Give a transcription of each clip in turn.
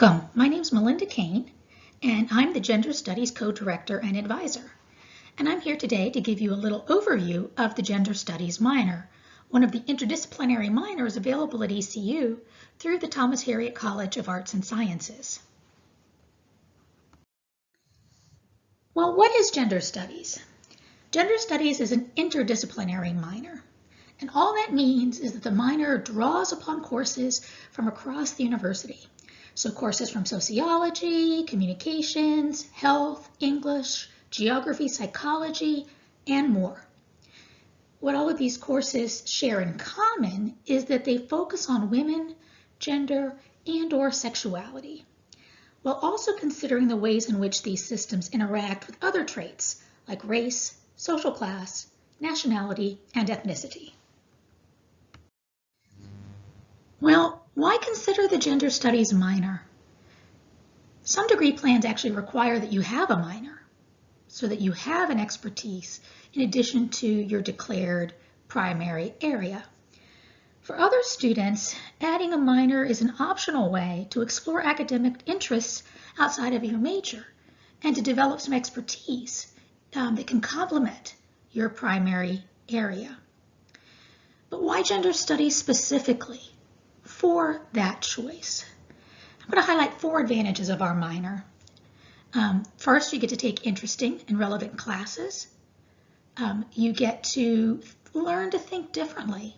Welcome. My name is Melinda Kane, and I'm the Gender Studies Co-Director and Advisor. And I'm here today to give you a little overview of the Gender Studies minor, one of the interdisciplinary minors available at ECU through the Thomas Harriot College of Arts and Sciences. Well, what is Gender Studies? Gender Studies is an interdisciplinary minor. And all that means is that the minor draws upon courses from across the university. So courses from sociology, communications, health, English, geography, psychology, and more. What all of these courses share in common is that they focus on women, gender, and/or sexuality, while also considering the ways in which these systems interact with other traits like race, social class, nationality, and ethnicity. Well, why consider the Gender Studies minor? Some degree plans actually require that you have a minor so that you have an expertise in addition to your declared primary area. For other students, adding a minor is an optional way to explore academic interests outside of your major and to develop some expertise that can complement your primary area. But why Gender Studies specifically? For that choice, I'm going to highlight 4 advantages of our minor. First, you get to take interesting and relevant classes. You get to learn to think differently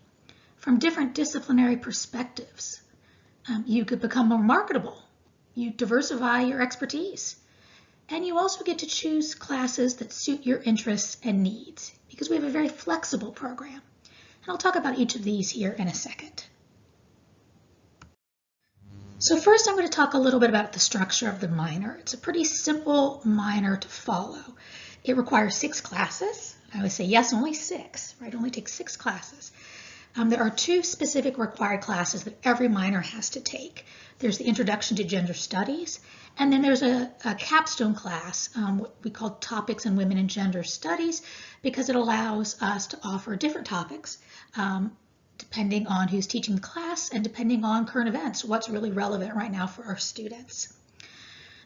from different disciplinary perspectives. You could become more marketable. You diversify your expertise. And you also get to choose classes that suit your interests and needs because we have a very flexible program. And I'll talk about each of these here in a second. So first I'm going to talk a little bit about the structure of the minor. It's a pretty simple minor to follow. It requires 6 classes. I would say yes, only 6, right? It only takes 6 classes. There are 2 specific required classes that every minor has to take. There's the Introduction to Gender Studies, and then there's a capstone class, what we call Topics in Women and Gender Studies, because it allows us to offer different topics depending on who's teaching the class and depending on current events, what's really relevant right now for our students.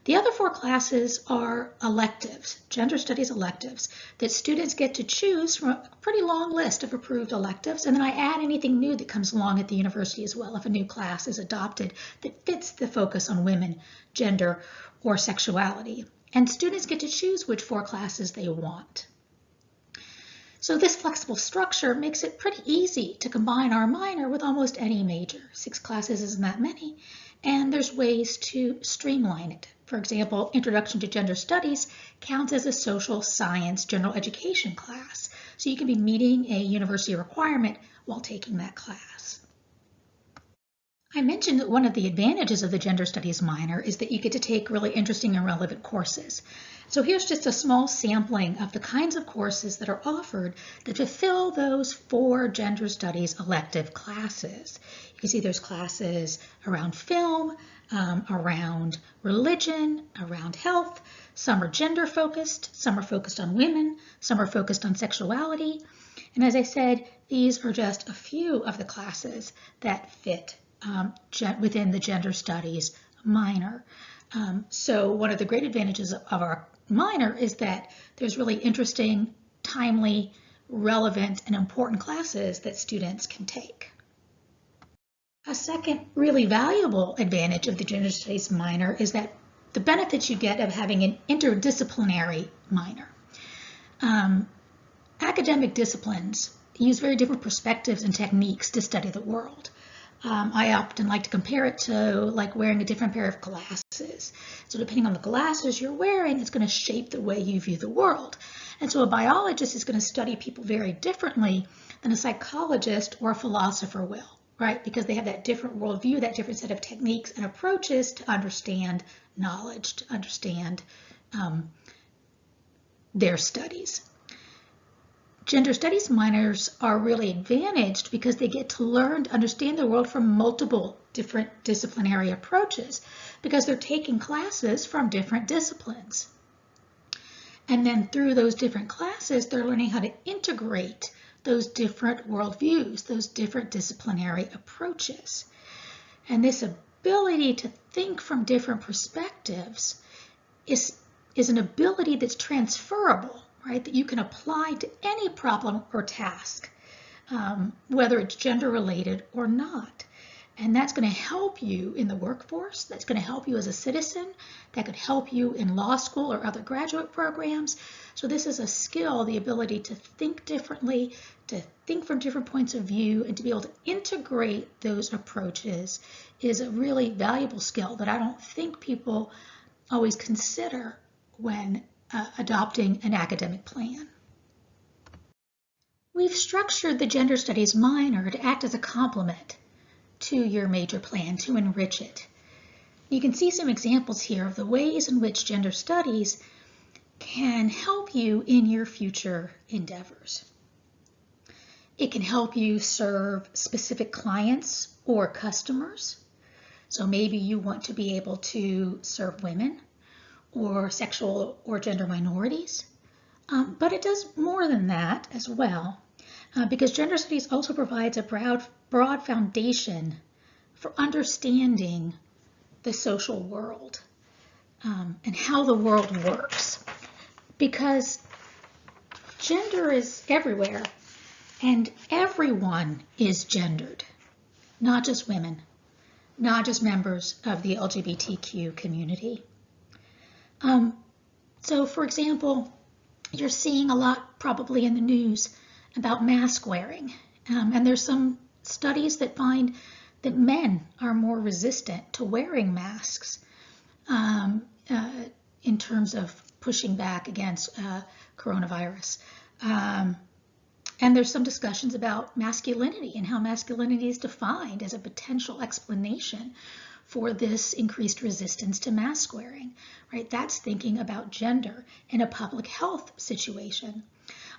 The other 4 classes are electives, gender studies electives, that students get to choose from a pretty long list of approved electives, and then I add anything new that comes along at the university as well if a new class is adopted that fits the focus on women, gender, or sexuality. And students get to choose which 4 classes they want. So this flexible structure makes it pretty easy to combine our minor with almost any major. 6 classes isn't that many, and there's ways to streamline it. For example, Introduction to Gender Studies counts as a social science general education class, so you can be meeting a university requirement while taking that class. I mentioned that one of the advantages of the Gender Studies minor is that you get to take really interesting and relevant courses. So here's just a small sampling of the kinds of courses that are offered that fulfill those 4 Gender Studies elective classes. You can see there's classes around film, around religion, around health. Some are gender focused, some are focused on women, some are focused on sexuality. And as I said, these are just a few of the classes that fit within the Gender Studies minor. So one of the great advantages of our minor is that there's really interesting, timely, relevant, and important classes that students can take. A second really valuable advantage of the Gender Studies minor is that the benefits you get of having an interdisciplinary minor. Academic disciplines use very different perspectives and techniques to study the world. I often like to compare it to like wearing a different pair of glasses. So depending on the glasses you're wearing, it's going to shape the way you view the world. And so a biologist is going to study people very differently than a psychologist or a philosopher will, right? Because they have that different worldview, that different set of techniques and approaches to understand knowledge, to understand their studies. Gender Studies minors are really advantaged because they get to learn to understand the world from multiple different disciplinary approaches because they're taking classes from different disciplines. And then through those different classes, they're learning how to integrate those different worldviews, those different disciplinary approaches. And this ability to think from different perspectives is an ability that's transferable, right? That you can apply to any problem or task, whether it's gender related or not. And that's going to help you in the workforce. That's going to help you as a citizen. That could help you in law school or other graduate programs. So this is a skill, the ability to think differently, to think from different points of view, and to be able to integrate those approaches is a really valuable skill that I don't think people always consider when adopting an academic plan. We've structured the gender studies minor to act as a complement to your major plan, to enrich it. You can see some examples here of the ways in which gender studies can help you in your future endeavors. It can help you serve specific clients or customers. So maybe you want to be able to serve women or sexual or gender minorities. But it does more than that as well, because gender studies also provides a broad foundation for understanding the social world and how the world works. Because gender is everywhere, and everyone is gendered, not just women, not just members of the LGBTQ community. So, for example, you're seeing a lot probably in the news about mask wearing, and there's some studies that find that men are more resistant to wearing masks in terms of pushing back against coronavirus. And there's some discussions about masculinity and how masculinity is defined as a potential explanation for this increased resistance to mask wearing, right? That's thinking about gender in a public health situation.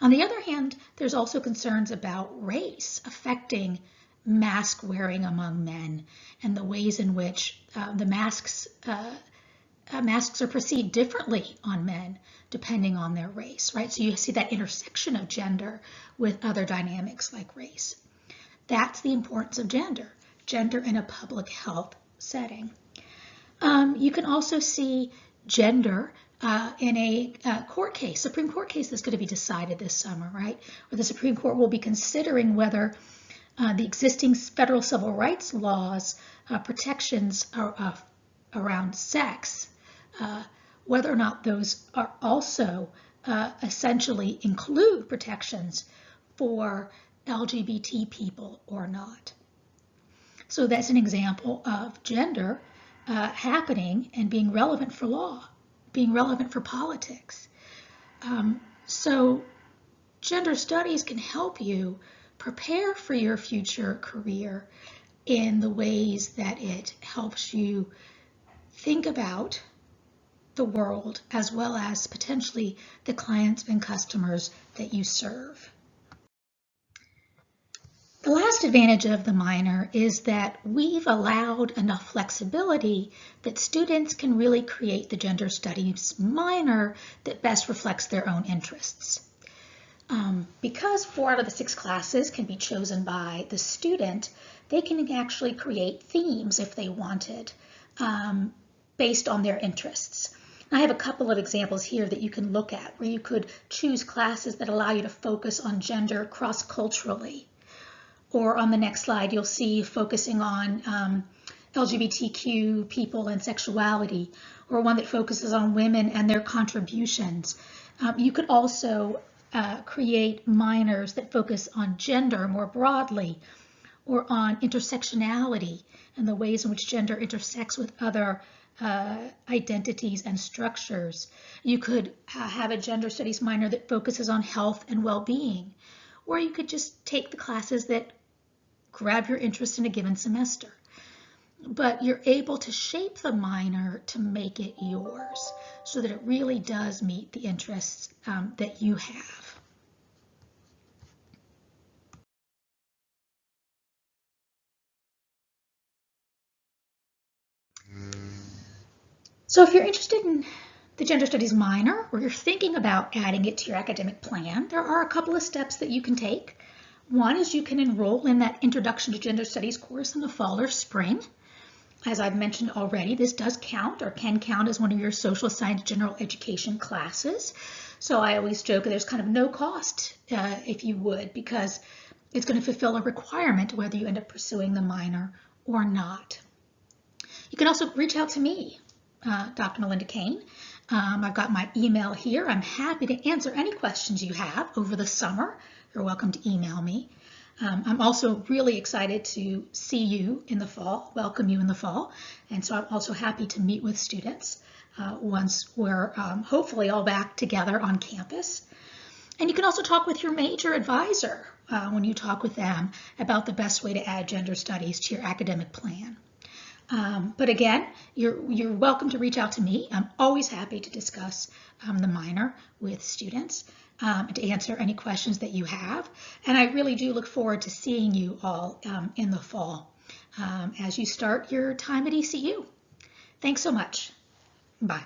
On the other hand, there's also concerns about race affecting mask wearing among men and the ways in which the masks are perceived differently on men depending on their race, right? So you see that intersection of gender with other dynamics like race. That's the importance of gender in a public health setting. You can also see gender in a court case, Supreme Court case that's going to be decided this summer, right? Where the Supreme Court will be considering whether the existing federal civil rights laws protections around sex, whether or not those are also essentially include protections for LGBT people or not. So that's an example of gender happening and being relevant for law, being relevant for politics. So gender studies can help you prepare for your future career in the ways that it helps you think about the world as well as potentially the clients and customers that you serve. The last advantage of the minor is that we've allowed enough flexibility that students can really create the gender studies minor that best reflects their own interests. Because 4 out of the 6 classes can be chosen by the student, they can actually create themes if they wanted, based on their interests. I have a couple of examples here that you can look at where you could choose classes that allow you to focus on gender cross-culturally. Or on the next slide, you'll see focusing on LGBTQ people and sexuality, or one that focuses on women and their contributions. You could also create minors that focus on gender more broadly, or on intersectionality and the ways in which gender intersects with other identities and structures. You could have a gender studies minor that focuses on health and well-being, or you could just take the classes that grab your interest in a given semester. But you're able to shape the minor to make it yours so that it really does meet the interests that you have. So if you're interested in the gender studies minor, or you're thinking about adding it to your academic plan, there are a couple of steps that you can take. One is you can enroll in that Introduction to Gender Studies course in the fall or spring. As I've mentioned already, this does count or can count as one of your social science general education classes. So I always joke there's kind of no cost, if you would, because it's going to fulfill a requirement whether you end up pursuing the minor or not. You can also reach out to me, Dr. Melinda Kane. I've got my email here. I'm happy to answer any questions you have over the summer. You're welcome to email me. I'm also really excited to see you in the fall, welcome you in the fall. And so I'm also happy to meet with students once we're hopefully all back together on campus. And you can also talk with your major advisor when you talk with them about the best way to add gender studies to your academic plan. But again, you're welcome to reach out to me. I'm always happy to discuss the minor with students, to answer any questions that you have. And I really do look forward to seeing you all in the fall as you start your time at ECU. Thanks so much. Bye.